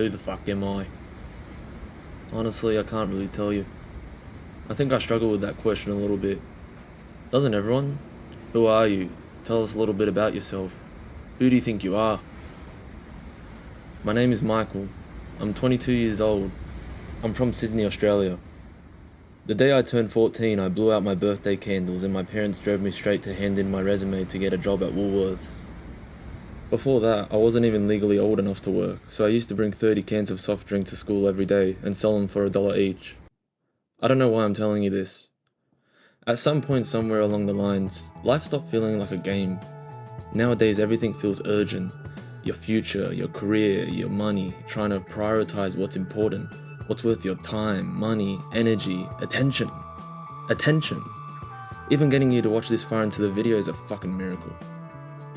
Who the fuck am I? Honestly, I can't really tell you. I think I struggle with that question a little bit. Doesn't everyone? Who are you? Tell us a little bit about yourself. Who do you think you are? My name is Michael. I'm 22 years old. I'm from Sydney, Australia. The day I turned 14, I blew out my birthday candles and my parents drove me straight to hand in my resume to get a job at Woolworths. Before that, I wasn't even legally old enough to work, so I used to bring 30 cans of soft drink to school every day and sell them for $1 each. I don't know why I'm telling you this. At some point somewhere along the lines, life stopped feeling like a game. Nowadays everything feels urgent. Your future, your career, your money, trying to prioritize what's important, what's worth your time, money, energy, attention. Attention. Even getting you to watch this far into the video is a fucking miracle.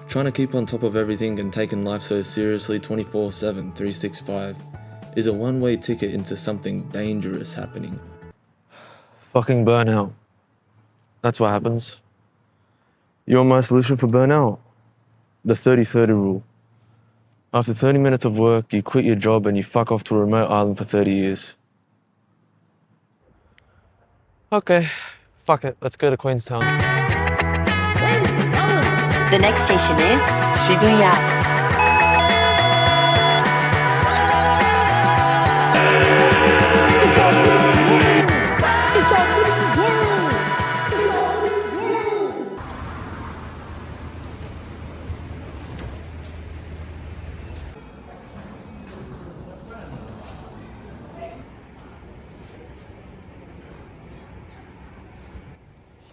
Trying to keep on top of everything and taking life so seriously 24/7, 365 is a one-way ticket into something dangerous happening. Fucking burnout. That's what happens. You want my solution for burnout? The 30-30 rule. After 30 minutes of work, you quit your job and you fuck off to a remote island for 30 years. Okay, fuck it, let's go to Queenstown. The next station is Shibuya.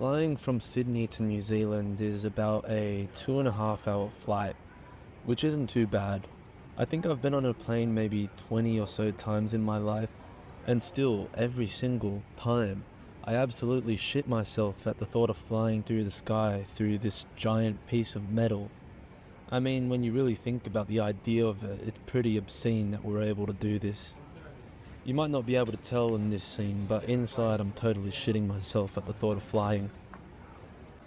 Flying from Sydney to New Zealand is about a 2.5 hour flight, which isn't too bad. I think I've been on a plane maybe 20 or so times in my life, and still, every single time, I absolutely shit myself at the thought of flying through the sky through this giant piece of metal. I mean, when you really think about the idea of it, it's pretty obscene that we're able to do this. You might not be able to tell in this scene, but inside I'm totally shitting myself at the thought of flying.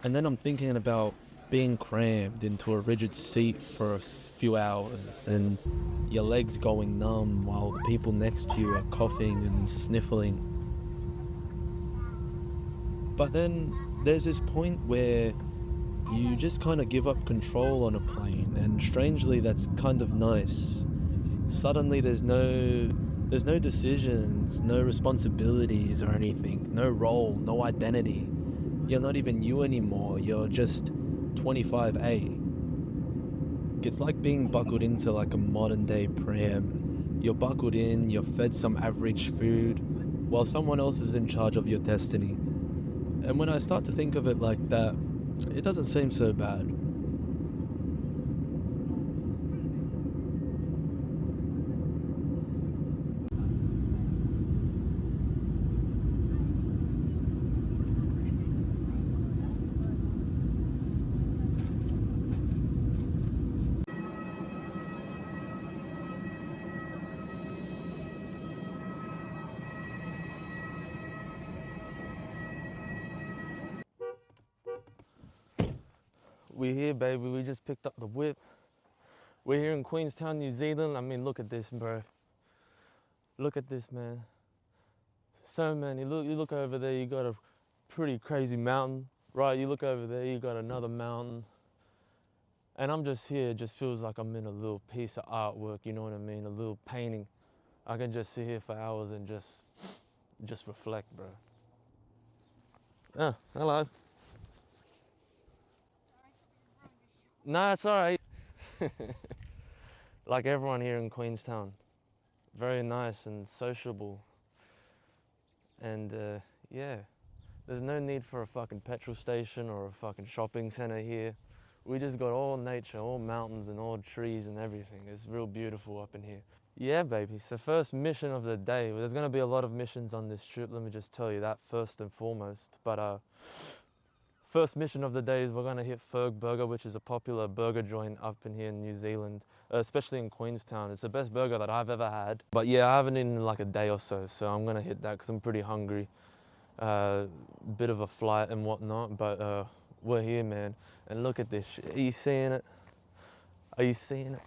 And then I'm thinking about being crammed into a rigid seat for a few hours and your legs going numb while the people next to you are coughing and sniffling. But then there's this point where you just kind of give up control on a plane, and strangely that's kind of nice. Suddenly there's no decisions, no responsibilities or anything, no role, no identity. You're not even you anymore, you're just 25A. It's like being buckled into like a modern day pram. You're buckled in, you're fed some average food, while someone else is in charge of your destiny. And when I start to think of it like that, it doesn't seem so bad. We're here, baby. We just picked up the whip. We're here in Queenstown, New Zealand. I mean, look at this, bro. Look at this, man. So many. Look, you look over there, you got a pretty crazy mountain, right? You look over there, you got another mountain. And I'm just here. It just feels like I'm in a little piece of artwork, you know what I mean? A little painting. I can just sit here for hours and just reflect, bro. Ah, hello. Nah, it's all right. Like everyone here in Queenstown. Very nice and sociable. And yeah, there's no need for a fucking petrol station or a fucking shopping center here. We just got all nature, all mountains and all trees and everything. It's real beautiful up in here. Yeah, baby, so first mission of the day. There's gonna be a lot of missions on this trip, let me just tell you that first and foremost. But first mission of the day is we're gonna hit Ferg Burger, which is a popular burger joint up in here in New Zealand, especially in Queenstown. It's the best burger that I've ever had. But yeah, I haven't eaten in like a day or so, so I'm gonna hit that because I'm pretty hungry. Bit of a flight and whatnot, but we're here, man. And look at this shit. Are you seeing it? Are you seeing it?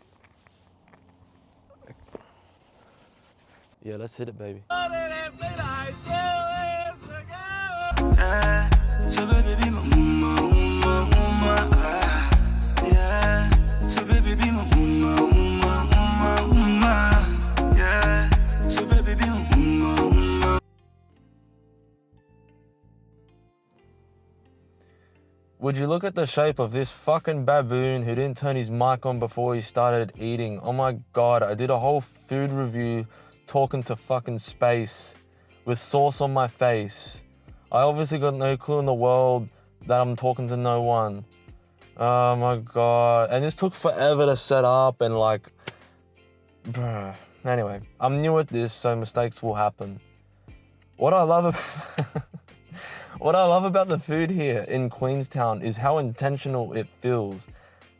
Yeah, let's hit it, baby. So baby be my woman, woman, woman, yeah. So baby be my woman, woman, woman, woman, yeah. So baby be my woman, woman. Would you look at the shape of this fucking baboon who didn't turn his mic on before he started eating? Oh my god, I did a whole food review talking to fucking space with sauce on my face. I obviously got no clue in the world that I'm talking to no one. Oh my god. And this took forever to set up and like, bruh. Anyway, I'm new at this, so mistakes will happen. What I love about the food here in Queenstown is how intentional it feels.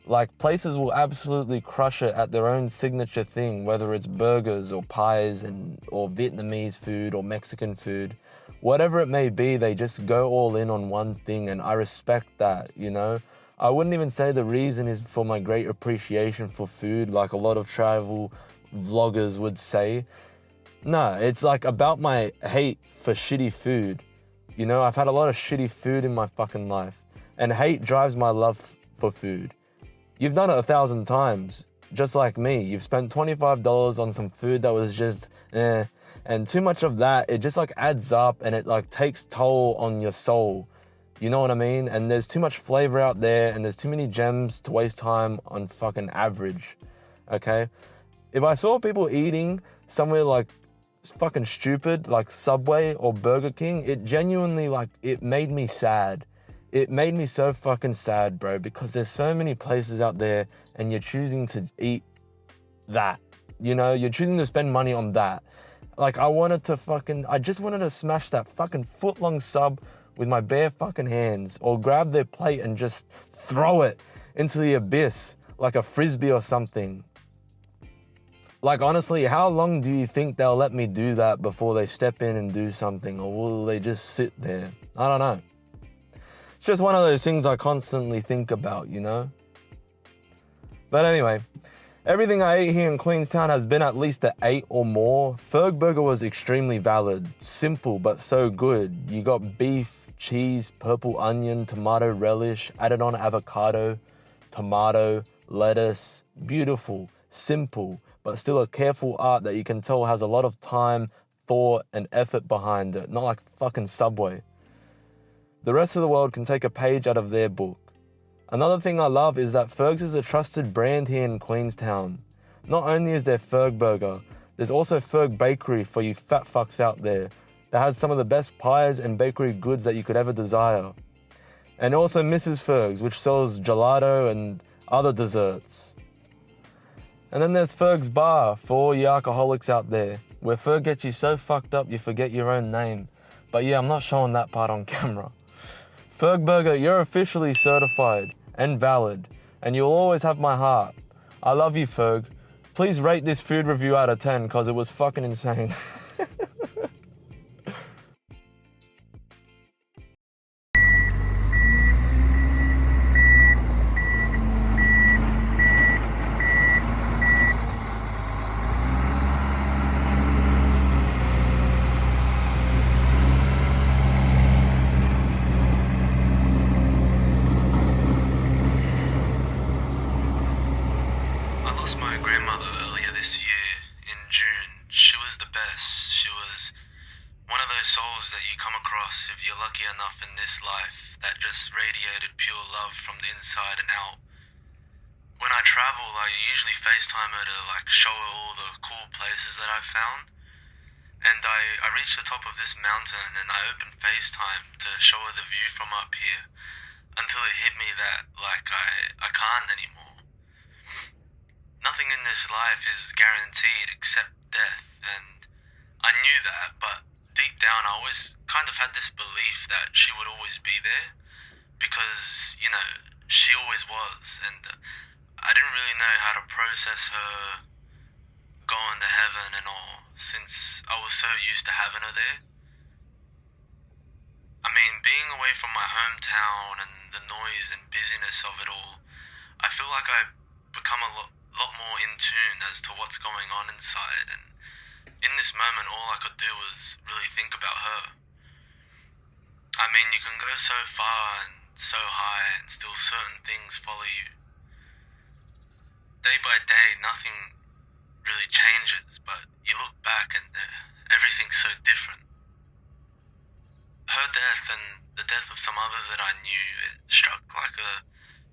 Like, places will absolutely crush it at their own signature thing, whether it's burgers or pies or Vietnamese food or Mexican food. Whatever it may be, they just go all in on one thing, and I respect that, you know? I wouldn't even say the reason is for my great appreciation for food, like a lot of travel vloggers would say. No, it's like about my hate for shitty food. You know, I've had a lot of shitty food in my fucking life, and hate drives my love for food. You've done it 1,000 times, just like me. You've spent $25 on some food that was just and too much of that, it just like adds up and it like takes toll on your soul. You know what I mean? And there's too much flavor out there and there's too many gems to waste time on fucking average, okay? If I saw people eating somewhere like fucking stupid, like Subway or Burger King, it genuinely like, it made me sad. It made me so fucking sad, bro, because there's so many places out there and you're choosing to eat that. You know, you're choosing to spend money on that. Like, I just wanted to smash that fucking foot-long sub with my bare fucking hands, or grab their plate and just throw it into the abyss like a frisbee or something. Like, honestly, how long do you think they'll let me do that before they step in and do something, or will they just sit there? I don't know. It's just one of those things I constantly think about, you know? But anyway, everything I ate here in Queenstown has been at least an 8 or more. Ferg Burger was extremely valid, simple but so good. You got beef, cheese, purple onion, tomato relish, added on avocado, tomato, lettuce. Beautiful, simple, but still a careful art that you can tell has a lot of time, thought, and effort behind it, not like fucking Subway. The rest of the world can take a page out of their book. Another thing I love is that Ferg's is a trusted brand here in Queenstown. Not only is there Ferg Burger, there's also Ferg Bakery for you fat fucks out there that has some of the best pies and bakery goods that you could ever desire. And also Mrs. Ferg's, which sells gelato and other desserts. And then there's Ferg's Bar for all you alcoholics out there, where Ferg gets you so fucked up you forget your own name. But yeah, I'm not showing that part on camera. Ferg Burger, you're officially certified and valid, and you'll always have my heart. I love you, Ferg. Please rate this food review out of 10, because it was fucking insane. I lost my grandmother earlier this year in June. She was the best. She was one of those souls that you come across if you're lucky enough in this life that just radiated pure love from the inside and out. When I travel, I usually FaceTime her to like show her all the cool places that I've found. And I reached the top of this mountain and I opened FaceTime to show her the view from up here until it hit me that like I can't anymore. Nothing in this life is guaranteed except death, and I knew that, but deep down I always kind of had this belief that she would always be there, because, you know, she always was, and I didn't really know how to process her going to heaven and all, since I was so used to having her there. I mean, being away from my hometown and the noise and busyness of it all, I feel like I've become a lot more in tune as to what's going on inside, and in this moment, all I could do was really think about her. I mean, you can go so far and so high and still certain things follow you. Day by day, nothing really changes, but you look back and everything's so different. Her death and the death of some others that I knew, it struck like a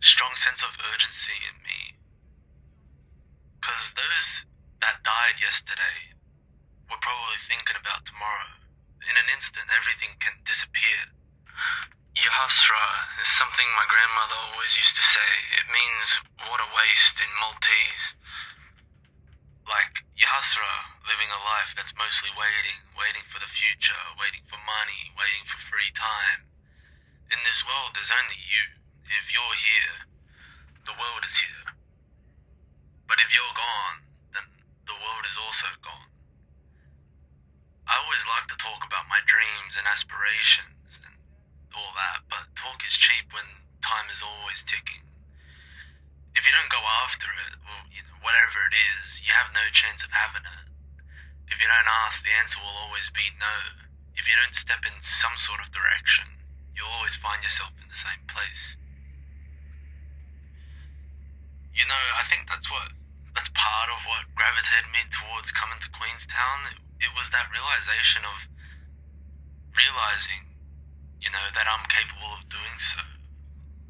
strong sense of urgency in me. Because those that died yesterday were probably thinking about tomorrow. In an instant, everything can disappear. Yahasra is something my grandmother always used to say. It means what a waste in Maltese. Like, Yahasra, living a life that's mostly waiting for the future, waiting for money, waiting for free time. In this world, there's only you. If you're here, the world is here. But if you're gone, then the world is also gone. I always like to talk about my dreams and aspirations and all that, but talk is cheap when time is always ticking. If you don't go after it, well, whatever it is, you have no chance of having it. If you don't ask, the answer will always be no. If you don't step in some sort of direction, you'll always find yourself in the same place. I think that's part of what gravitated me towards coming to Queenstown. It was that realization of realizing, that I'm capable of doing so.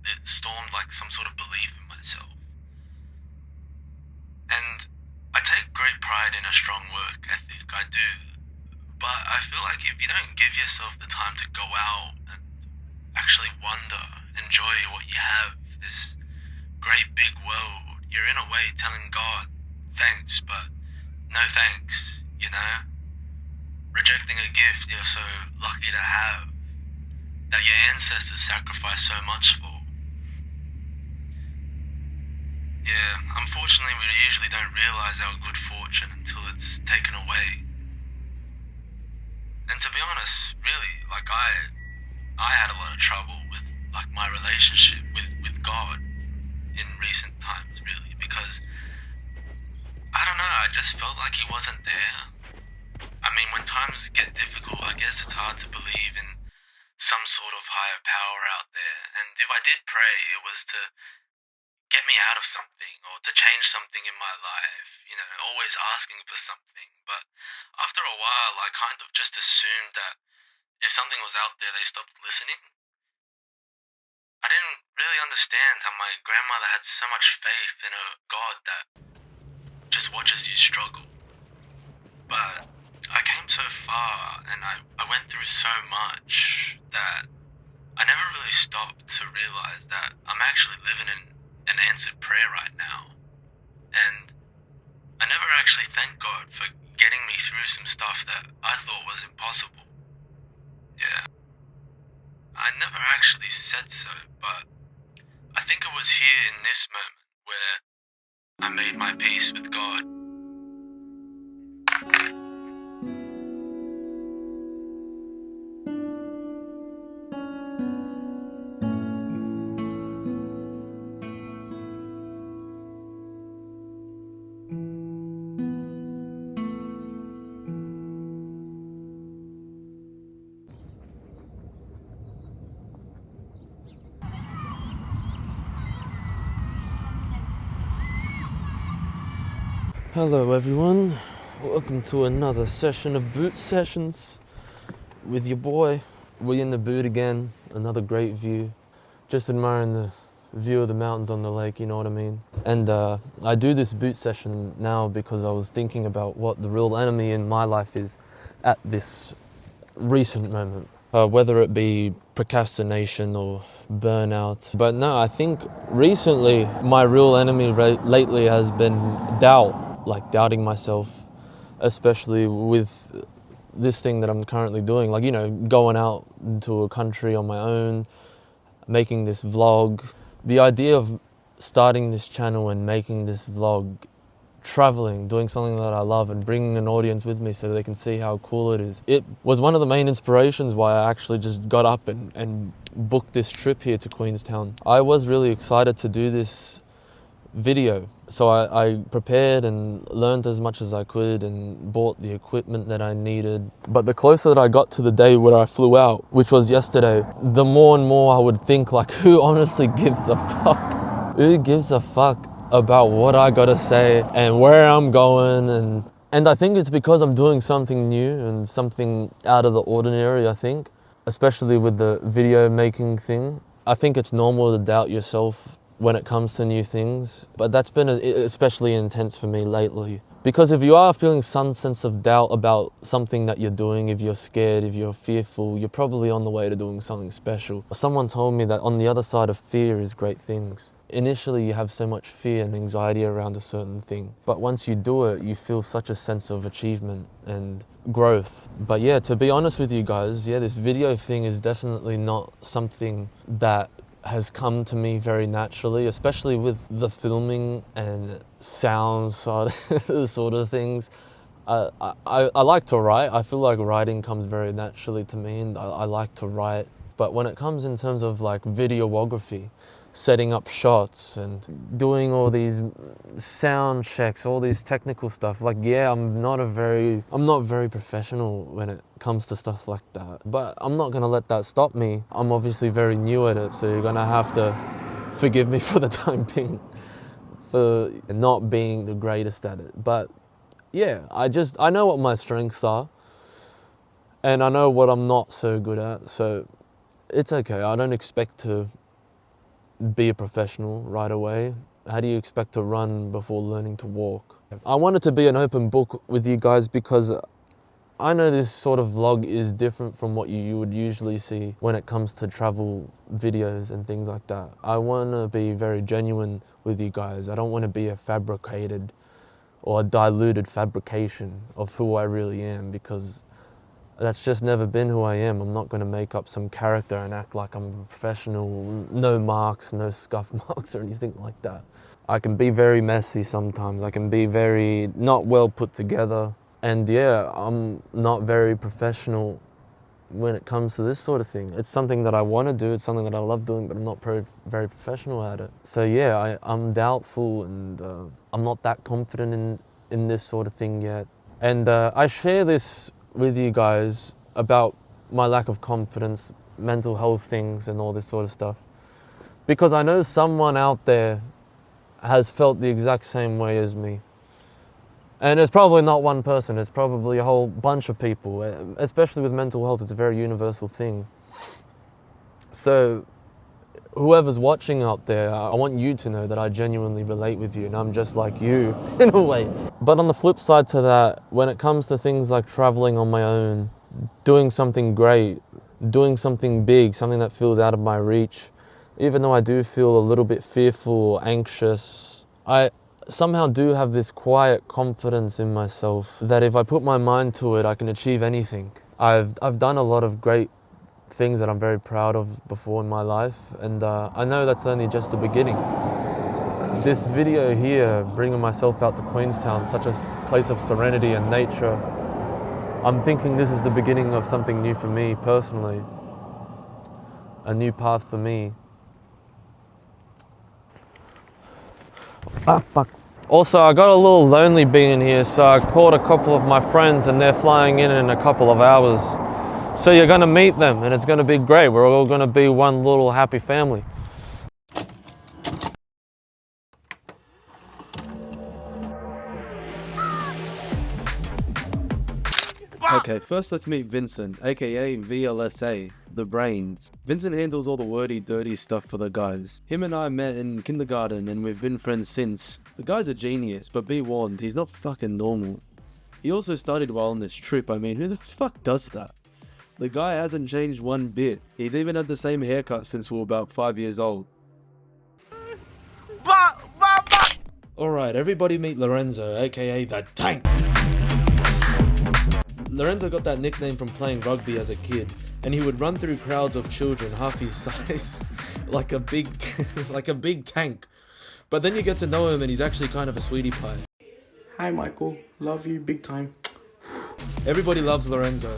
It stormed like some sort of belief in myself. And I take great pride in a strong work ethic, I do. But I feel like if you don't give yourself the time to go out and actually wonder, enjoy what you have, this great big world, you're in a way telling God, thanks, but no thanks, Rejecting a gift you're so lucky to have, that your ancestors sacrificed so much for. Yeah, unfortunately we usually don't realize our good fortune until it's taken away. And to be honest, really, I had a lot of trouble with, my relationship with God in recent times, really, because, I don't know, I just felt like he wasn't there. I mean, when times get difficult, I guess it's hard to believe in some sort of higher power out there, and if I did pray, it was to get me out of something, or to change something in my life, always asking for something. But after a while, I kind of just assumed that if something was out there, they stopped listening. I didn't really understand how my grandmother had so much faith in a God that just watches you struggle. But I came so far, and I went through so much that I never really stopped to realize that I'm actually living in an answered prayer right now. And I never actually thanked God for getting me through some stuff that I thought was impossible. Yeah. I never actually said so, but I think it was here in this moment where I made my peace with God. Hello everyone, welcome to another session of Boot Sessions with your boy. We're in the boot again, another great view. Just admiring the view of the mountains on the lake, you know what I mean? And I do this boot session now because I was thinking about what the real enemy in my life is at this recent moment. Whether it be procrastination or burnout. But no, I think recently my real enemy lately has been doubt. Like doubting myself, especially with this thing that I'm currently doing, going out into a country on my own, making this vlog. The idea of starting this channel and making this vlog, traveling, doing something that I love and bringing an audience with me so they can see how cool it is. It was one of the main inspirations why I actually just got up and booked this trip here to Queenstown. I was really excited to do this video. So I prepared and learned as much as I could and bought the equipment that I needed. But the closer that I got to the day where I flew out, which was yesterday, the more and more I would think, like, who honestly gives a fuck? Who gives a fuck about what I gotta say and where I'm going? And I think it's because I'm doing something new and something out of the ordinary, I think, especially with the video making thing. I think it's normal to doubt yourself when it comes to new things, but that's been especially intense for me lately. Because if you are feeling some sense of doubt about something that you're doing, if you're scared, if you're fearful, you're probably on the way to doing something special. Someone told me that on the other side of fear is great things. Initially, you have so much fear and anxiety around a certain thing, but once you do it, you feel such a sense of achievement and growth. But yeah, to be honest with you guys, yeah, this video thing is definitely not something that has come to me very naturally, especially with the filming and sound sort of things. I like to write. I feel like writing comes very naturally to me, and I like to write. But when it comes in terms of like videography, setting up shots and doing all these sound checks, all these technical stuff, like, yeah, I'm not very professional when it comes to stuff like that. But I'm not gonna let that stop me. I'm obviously very new at it, so you're gonna have to forgive me for the time being for not being the greatest at it. But yeah, I know what my strengths are and I know what I'm not so good at, so it's okay. I don't expect to be a professional right away. How do you expect to run before learning to walk? I wanted to be an open book with you guys because I know this sort of vlog is different from what you would usually see when it comes to travel videos and things like that. I want to be very genuine with you guys. I don't want to be a fabricated or a diluted fabrication of who I really am, because that's just never been who I am. I'm not going to make up some character and act like I'm a professional, no marks, no scuff marks or anything like that. I can be very messy sometimes. I can be very not well put together. And yeah, I'm not very professional when it comes to this sort of thing. It's something that I want to do, it's something that I love doing, but I'm not very professional at it. So yeah, I'm doubtful, and I'm not that confident in this sort of thing yet. And I share this with you guys about my lack of confidence, mental health things and all this sort of stuff, because I know someone out there has felt the exact same way as me. And it's probably not one person, it's probably a whole bunch of people. Especially with mental health, it's a very universal thing. So whoever's watching out there, I want you to know that I genuinely relate with you, and I'm just like you in a way. But on the flip side to that, when it comes to things like traveling on my own, doing something great, doing something big, something that feels out of my reach, even though I do feel a little bit fearful or anxious, I somehow do have this quiet confidence in myself that if I put my mind to it, I can achieve anything. I've done a lot of great things that I'm very proud of before in my life, and I know that's only just the beginning. This video here, bringing myself out to Queenstown, such a place of serenity and nature, I'm thinking this is the beginning of something new for me personally, a new path for me. Fuck. Also, I got a little lonely being here, so I called a couple of my friends and they're flying in a couple of hours. So you're gonna meet them and it's gonna be great. We're all gonna be one little happy family. Okay, first let's meet Vincent, aka VLSA, the brains. Vincent handles all the wordy, dirty stuff for the guys. Him and I met in kindergarten and we've been friends since. The guy's a genius, but be warned, he's not fucking normal. He also studied while on this trip. I mean, who the fuck does that? The guy hasn't changed one bit. He's even had the same haircut since we were about 5 years old. Alright, everybody meet Lorenzo, aka the Tank. Lorenzo got that nickname from playing rugby as a kid, and he would run through crowds of children half his size like a big tank. But then you get to know him and he's actually kind of a sweetie pie. Hi Michael, love you big time. Everybody loves Lorenzo.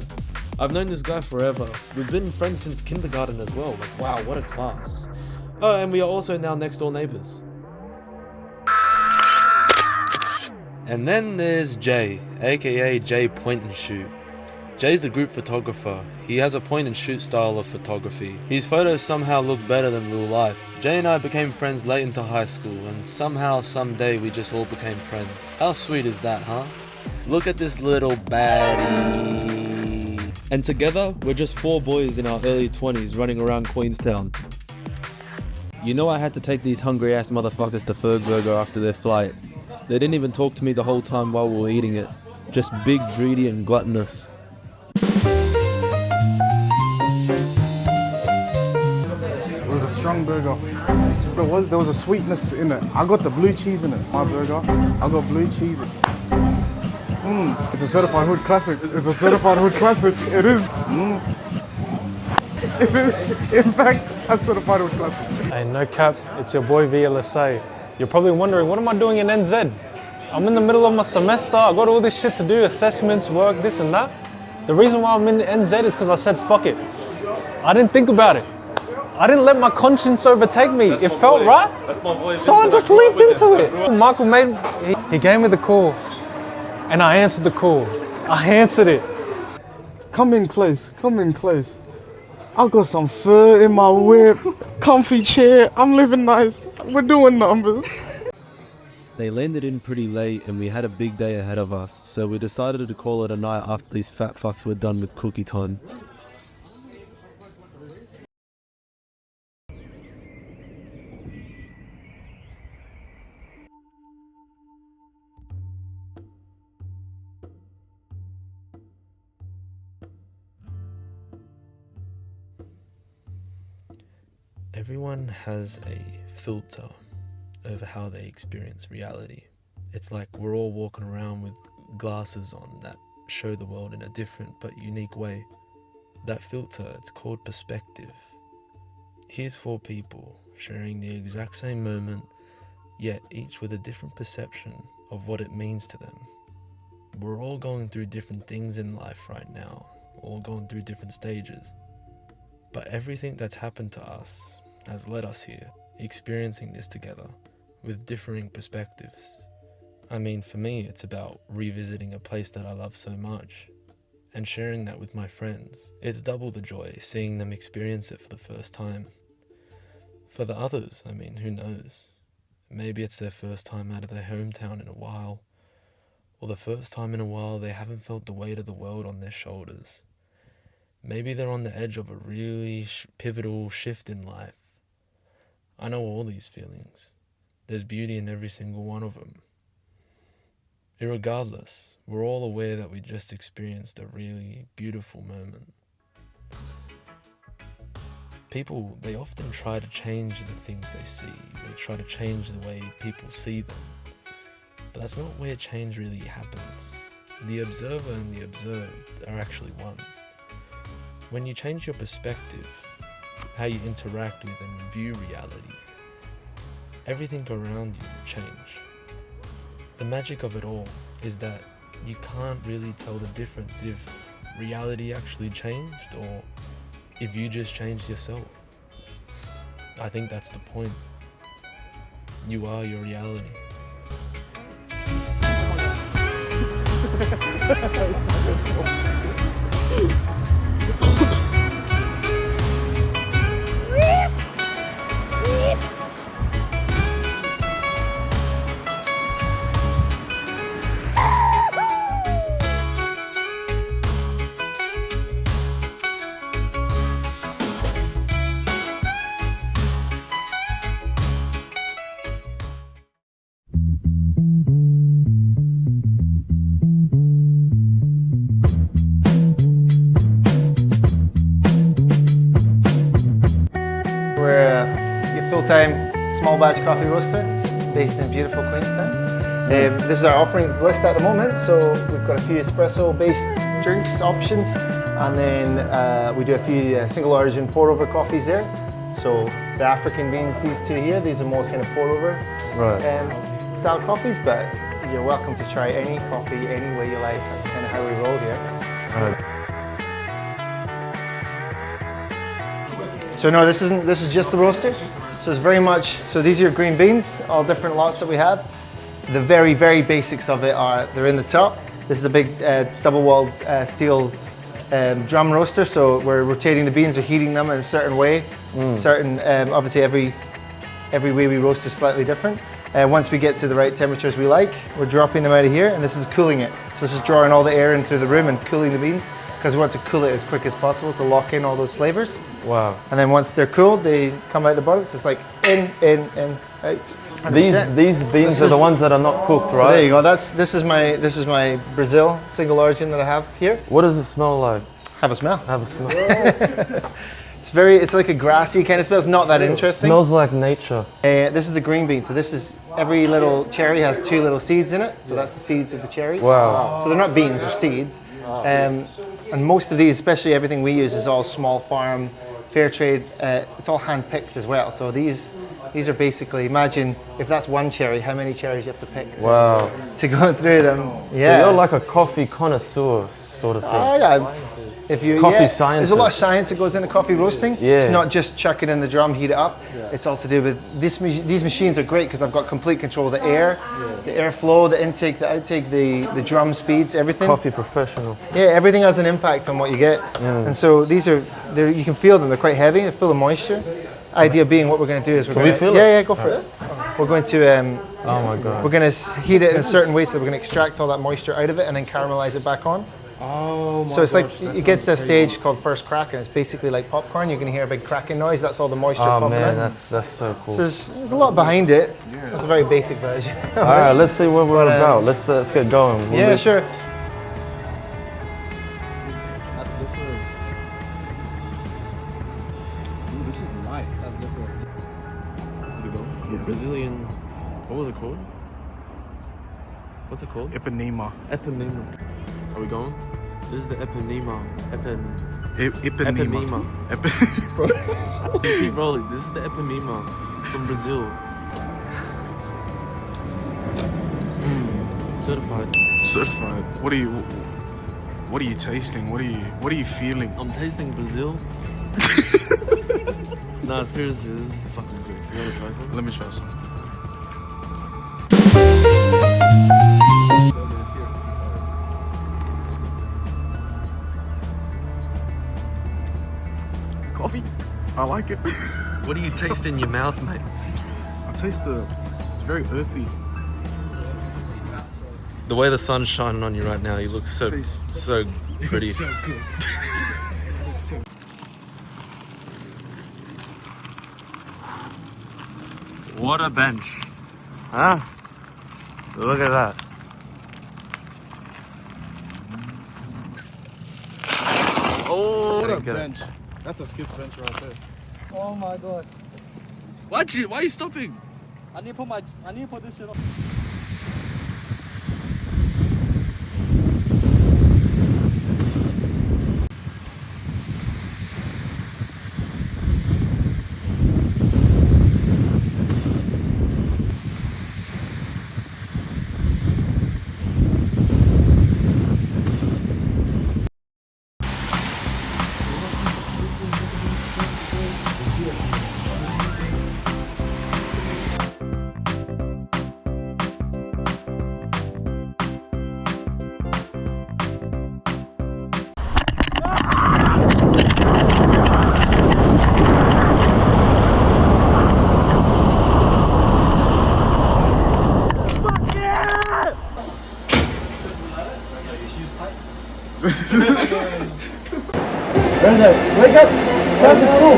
I've known this guy forever. We've been friends since kindergarten as well. Like, wow, what a class. Oh, and we are also now next door neighbors. And then there's Jay, aka Jay Point and Shoot. Jay's a group photographer. He has a point and shoot style of photography. His photos somehow look better than real life. Jay and I became friends late into high school, and somehow, someday, we just all became friends. How sweet is that, huh? Look at this little baddie. And together, we're just 4 boys in our early 20s running around Queenstown. You know I had to take these hungry ass motherfuckers to Fergburger after their flight. They didn't even talk to me the whole time while we were eating it. Just big, greedy and gluttonous. It was a strong burger. There was a sweetness in it. I got the blue cheese in it, my burger. I got blue cheese. It's a certified hood classic. It's a certified hood classic. It is. In fact, a certified hood classic. Hey, no cap, it's your boy VLSA. You're probably wondering, what am I doing in NZ? I'm in the middle of my semester, I got all this shit to do, assessments, work, this and that. The reason why I'm in NZ is because I said fuck it. I didn't think about it. I didn't let my conscience overtake me. It felt right, so I just leaped into it. Michael he gave me the call, and I answered the call. I answered it. Come in close, come in close. I've got some fur in my whip, comfy chair, I'm living nice. We're doing numbers. They landed in pretty late and we had a big day ahead of us, so we decided to call it a night after these fat fucks were done with cookie time. Everyone has a filter over how they experience reality. It's like we're all walking around with glasses on that show the world in a different but unique way. That filter, it's called perspective. Here's 4 people sharing the exact same moment, yet each with a different perception of what it means to them. We're all going through different things in life right now, all going through different stages. But everything that's happened to us has led us here, experiencing this together, with differing perspectives. I mean, for me, it's about revisiting a place that I love so much, and sharing that with my friends. It's double the joy, seeing them experience it for the first time. For the others, I mean, who knows? Maybe it's their first time out of their hometown in a while, or the first time in a while they haven't felt the weight of the world on their shoulders. Maybe they're on the edge of a really pivotal shift in life. I know all these feelings. There's beauty in every single one of them. Irregardless, we're all aware that we just experienced a really beautiful moment. People, they often try to change the things they see. They try to change the way people see them. But that's not where change really happens. The observer and the observed are actually one. When you change your perspective, how you interact with and view reality, everything around you will change. The magic of it all is that you can't really tell the difference if reality actually changed or if you just changed yourself. I think that's the point. You are your reality. We're a full-time small batch coffee roaster based in beautiful Queenstown. This is our offerings list at the moment, so we've got a few espresso-based drinks options, and then we do a few single origin pour-over coffees there. So the African beans, these 2 here, these are more kind of pour-over style coffees, but you're welcome to try any coffee any way you like. That's kind of how we roll here. So no, this is just the roaster. So it's very much, so these are your green beans, all different lots that we have. The very, very basics of it are, they're in the top. This is a big double-walled steel drum roaster, so we're rotating the beans, we're heating them in a certain way. Obviously every way we roast is slightly different. Once we get to the right temperatures we like, we're dropping them out of here, and this is cooling it. So this is drawing all the air in through the room and cooling the beans, because we want to cool it as quick as possible to lock in all those flavors. Wow. And then once they're cooled, they come out the bottom. So it's like in, out. These beans are the ones that are not cooked, right? So there you go. This is my Brazil single origin that I have here. What does it smell like? Have a smell. Have a smell. It's like a grassy kind of smell. It's not that interesting. Smells like nature. This is a green bean. So this is, every little cherry has 2 little seeds in it. So that's the seeds of the cherry. Wow. So they're not beans, they're seeds. And most of these, especially everything we use, is all small farm, fair trade. It's all hand picked as well. So these are basically, imagine if that's one cherry, how many cherries you have to pick. Wow. To go through them. Yeah. So you're like a coffee connoisseur sort of thing. Oh yeah. There's a lot of science that goes into coffee roasting. Yeah. It's not just chuck it in the drum, heat it up. It's all to do with these machines are great because I've got complete control of the air, the airflow, the intake, the outtake, the drum speeds, everything. Coffee professional. Yeah, everything has an impact on what you get. And so these are, you can feel them. They're quite heavy. They're full of moisture. Idea being, what we're going to do is we feel it? Yeah, go for it. We're going to oh my god. we're going to heat it in a certain way, so we're going to extract all that moisture out of it and then caramelize it back on. Oh my So it's like, gosh, it gets to a stage called first crack, and it's basically like popcorn. You're going to hear a big cracking noise. That's all the moisture Oh popping man, out. that's so cool. So there's a lot behind it. That's a very basic version. All right, let's see what we're about. Let's get going. Yeah, sure. That's different. Ooh, this is light. That's different. Is it going? Yeah. Brazilian, what was it called? What's it called? Ipanema. Eponema. Are we going? This is the Eponema. Ipanema. Keep rolling. This is the Eponema from Brazil. Certified. Certified. What are you tasting? What are you feeling? I'm tasting Brazil. Nah, seriously, this is fucking good. You wanna try some? Let me try some. It's coffee. I like it. What do you taste in your mouth, mate? I taste it's very earthy. The way the sun's shining on you right now, you look so pretty. So good. What a bench. Huh? Look at that. Oh, What a bench. That's a skits bench right there. Oh my god. Why are you stopping? I need to put this shit on. Wake up! Time to school!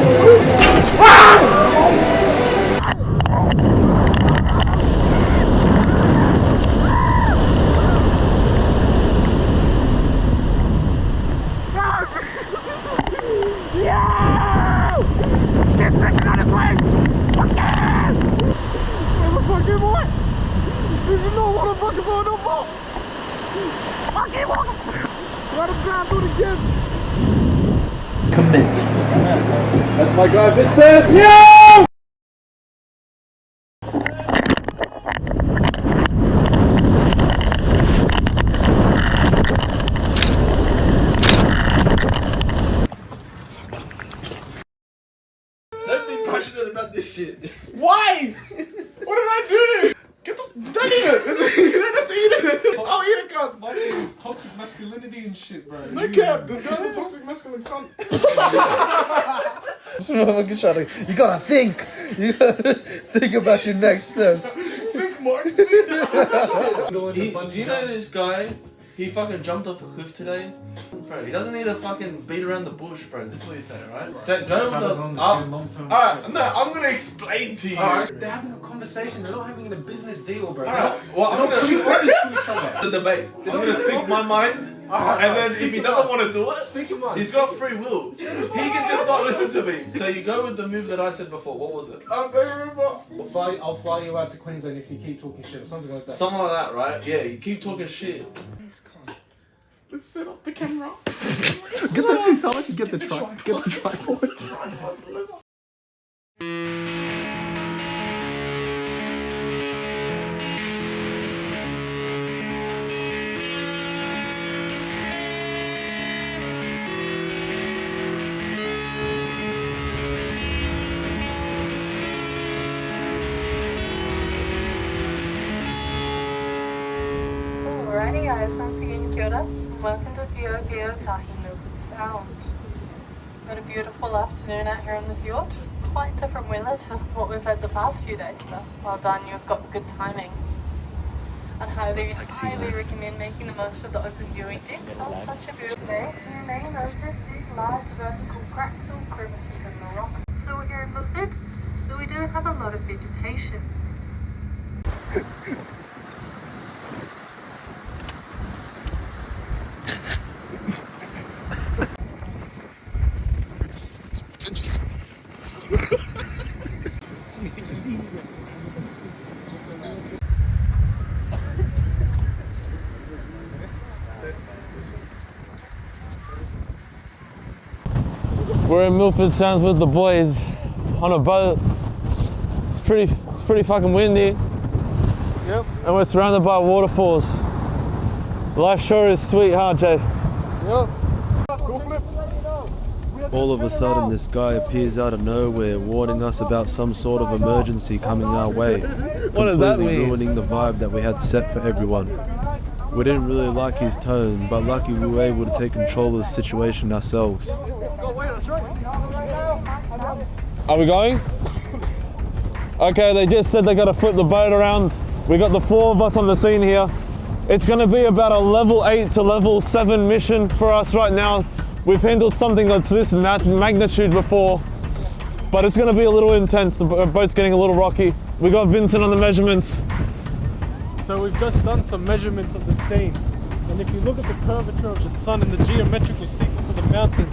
That's my guy Vincent! Yeah! Don't be passionate about this shit. Why? What did I do? Get the. Don't it. You don't have to eat it. I'll eat it, cunt. My name is toxic masculinity and shit, bro. No cap. This guy's a toxic masculine cunt. You gotta think. You gotta think about your next steps. Think, Mark. Do you know this guy? He fucking jumped off a cliff today. Bro, he doesn't need to fucking beat around the bush, bro. This is what you say, right? Go with the... Alright, no, I'm gonna explain to you. They're having a conversation. They're not having a business deal, bro. Alright, well, I'm gonna... the debate. I'm gonna speak my mind. And then if he doesn't want to do it, Speak your mind. he's got free will. He can just not listen to me. So you go with the move that I said before. What was it? I don't remember. I'll fly you out to Queenstown if you keep talking shit or something like that. Something like that, right? Yeah, you keep talking shit. Let's set up the camera. How about you get the tripod? Alrighty guys, once again kia ora. Welcome to Vio Tahi Milford Sound. Got a beautiful afternoon out here on the fjord. Quite different weather to what we've had the past few days, so well done, you've got good timing. I'd highly recommend making the most of the open viewing deck on such a beautiful day. You may notice these large vertical cracks or crevices in the rock. So we're here in Milford, but we do have a lot of vegetation. We're in Milford Sounds with the boys on a boat. It's pretty fucking windy. Yep. And we're surrounded by waterfalls. Life sure is sweet, huh, Jay? Yep. All of a sudden, this guy appears out of nowhere, warning us about some sort of emergency coming our way. What does that completely mean? ruining the vibe that we had set for everyone. We didn't really like his tone, but lucky we were able to take control of the situation ourselves. Are we going? Okay, they just said they got to flip the boat around. We got the 4 of us on the scene here. It's going to be about a level 8 to level 7 mission for us right now. We've handled something to this magnitude before, but it's going to be a little intense. The boat's getting a little rocky. We got Vincent on the measurements. So we've just done some measurements of the scene, and if you look at the curvature of the sun and the geometrical sequence of the mountains,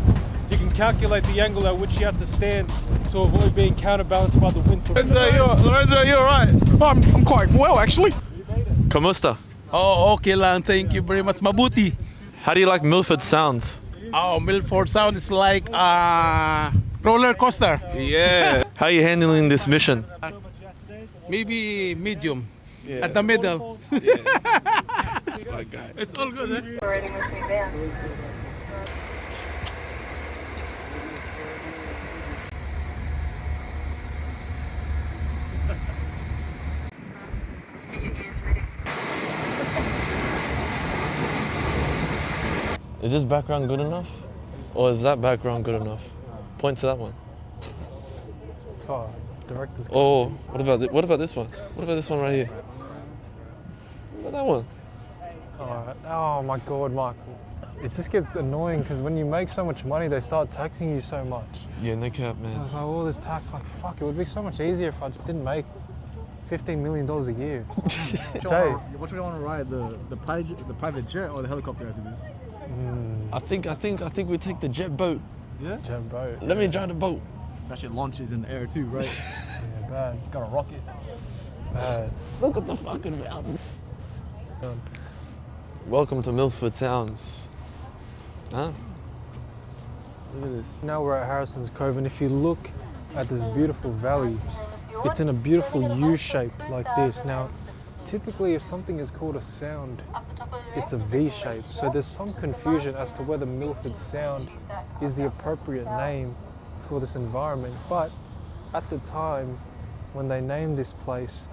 you can calculate the angle at which you have to stand to avoid being counterbalanced by the wind. Lorenzo, you alright? I'm quite well, actually. Como esta? Oh, okay lang. Thank you very much. Mabuti. How do you like Milford Sounds? Oh, Milford Sound is like a roller coaster. Yeah. How are you handling this mission? Maybe medium. At the middle. It's all good, eh? Already with me there. Is this background good enough? Or is that background good enough? Point to that one. Oh, director's Oh, what about this one? What about this one right here? What about that one? Alright. Oh my god, Michael. It just gets annoying because when you make so much money, they start taxing you so much. Yeah, no cap, I man. was like, all this tax, like, fuck, it would be so much easier if I just didn't make $15 million a year. Jay. What do you want to ride? The private jet or the helicopter after this? I think we take the jet boat. Yeah? Jet boat. Let me drive the boat. That shit launches in the air too, right? Yeah, bad. Got a rocket. Bad. Look at the fucking mountain. Welcome to Milford Sounds. Huh? Look at this. Now we're at Harrison's Cove, and if you look at this beautiful valley, it's in a beautiful U shape like this. Now, typically if something is called a sound, it's a V shape. So there's some confusion as to whether Milford Sound is the appropriate name for this environment. But at the time when they named this place,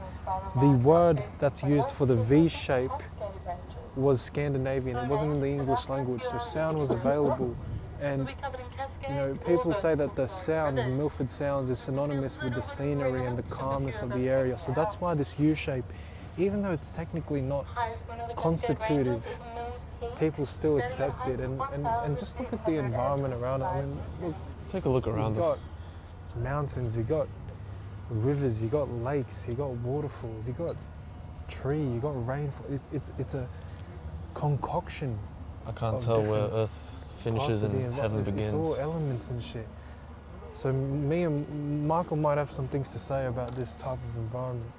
the word that's used for the V shape was Scandinavian. It wasn't in the English language, so sound was available. And you know, people say that the sound of Milford Sounds is synonymous with the scenery and the calmness of the area. So that's why this U shape, even though it's technically not constitutive, people still accept it. And just look at the environment around it. I mean, look, Take a look around you us. got mountains, you got rivers, you got lakes, you got waterfalls, you got tree, you got rainfall. It's a concoction. I can't of tell where different Earth finishes parts of and the heaven environment. begins. It's all elements and shit. So me and Michael might have some things to say about this type of environment.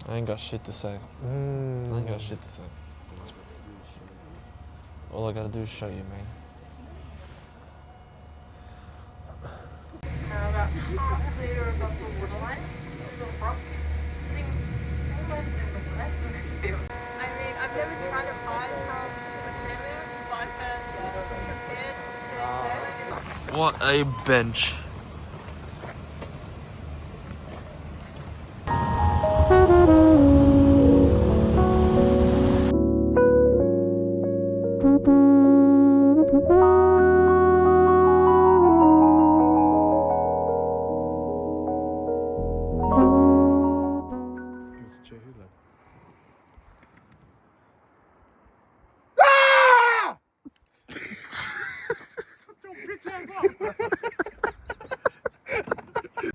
I ain't got shit to say. I ain't got shit to say. All I gotta do is show you, man. About half a metre above the waterline, is a rock sitting almost in the left field. I mean, I've never tried to hide from Australia, but compared to New Zealand, What a bench.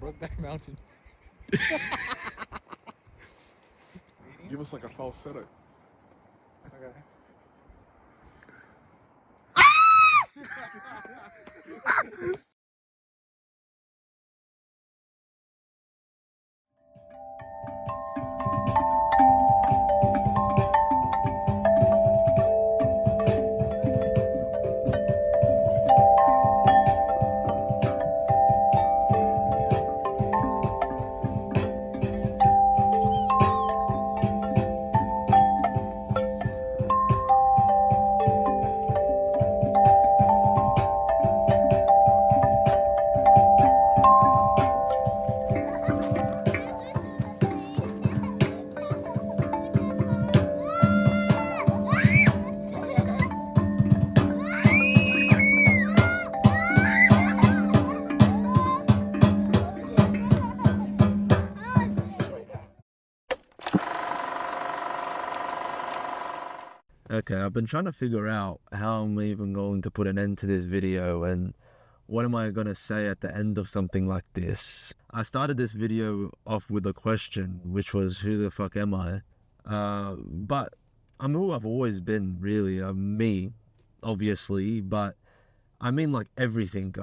Brokeback Mountain. Give us like a falsetto. Okay. Okay, I've been trying to figure out how I'm even going to put an end to this video and what am I going to say at the end of something like this. I started this video off with a question, which was, who the fuck am I? But I'm who I've always been, really. I'm me, obviously, but I mean like everything,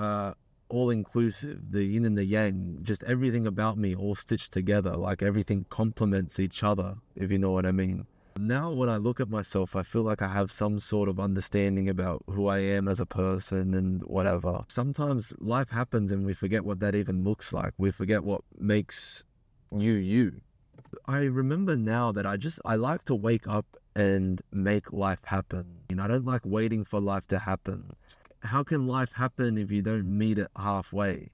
all inclusive, the yin and the yang, just everything about me all stitched together, like everything complements each other, if you know what I mean. Now when I look at myself, I feel like I have some sort of understanding about who I am as a person and whatever. Sometimes life happens and we forget what that even looks like. We forget what makes you, you. I remember now that I like to wake up and make life happen. You know, I don't like waiting for life to happen. How can life happen if you don't meet it halfway?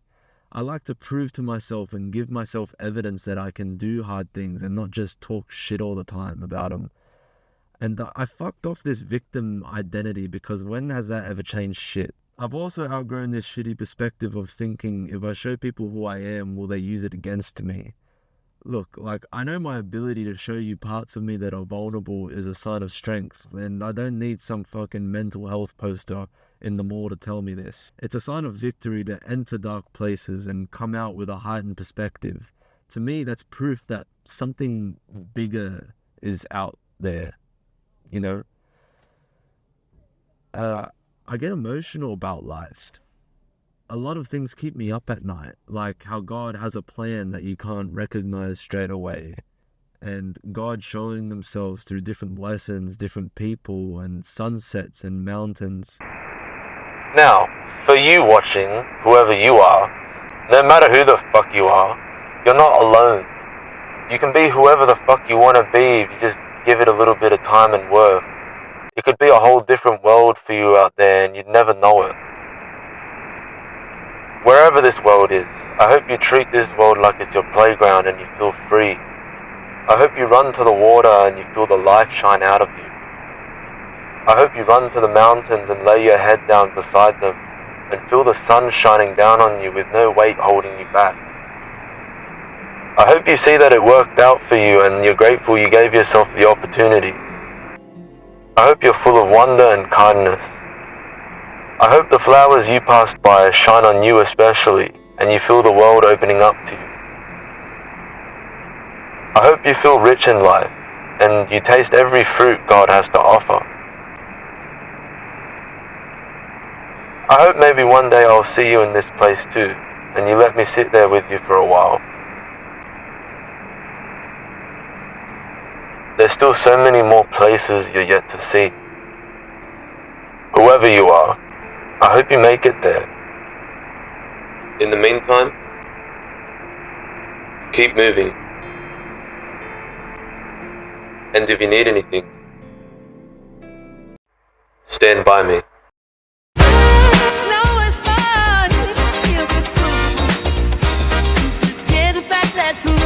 I like to prove to myself and give myself evidence that I can do hard things and not just talk shit all the time about them. And I fucked off this victim identity because when has that ever changed shit? I've also outgrown this shitty perspective of thinking if I show people who I am, will they use it against me? Look, like, I know my ability to show you parts of me that are vulnerable is a sign of strength, and I don't need some fucking mental health poster in the mall to tell me this. It's a sign of victory to enter dark places and come out with a heightened perspective. To me, that's proof that something bigger is out there, you know? I get emotional about life. A lot of things keep me up at night, like how God has a plan that you can't recognize straight away, and God showing themselves through different lessons, different people, and sunsets and mountains. Now, for you watching, whoever you are, no matter who the fuck you are, you're not alone. You can be whoever the fuck you want to be if you just give it a little bit of time and work. It could be a whole different world for you out there and you'd never know it. Wherever this world is, I hope you treat this world like it's your playground and you feel free. I hope you run to the water and you feel the life shine out of you. I hope you run to the mountains and lay your head down beside them and feel the sun shining down on you with no weight holding you back. I hope you see that it worked out for you and you're grateful you gave yourself the opportunity. I hope you're full of wonder and kindness. I hope the flowers you passed by shine on you especially and you feel the world opening up to you. I hope you feel rich in life and you taste every fruit God has to offer. I hope maybe one day I'll see you in this place too, and you let me sit there with you for a while. There's still so many more places you're yet to see. Whoever you are, I hope you make it there. In the meantime, keep moving. And if you need anything, stand by me. Snow is fun, you could prove. Just get it back, let's move.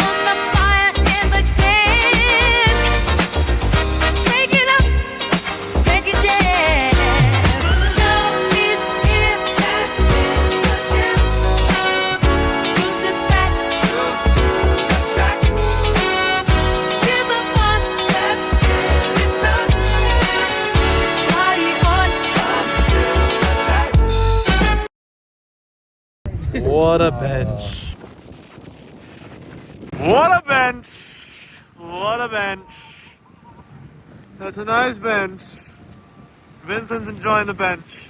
On the fire in the gate. Shake it up, take a chance. Snow is here, that's in the gym. Use this back to the track. Feel the fun, let's get it done. What a bench. What a bench. What a bench. That's a nice bench. Vincent's enjoying the bench.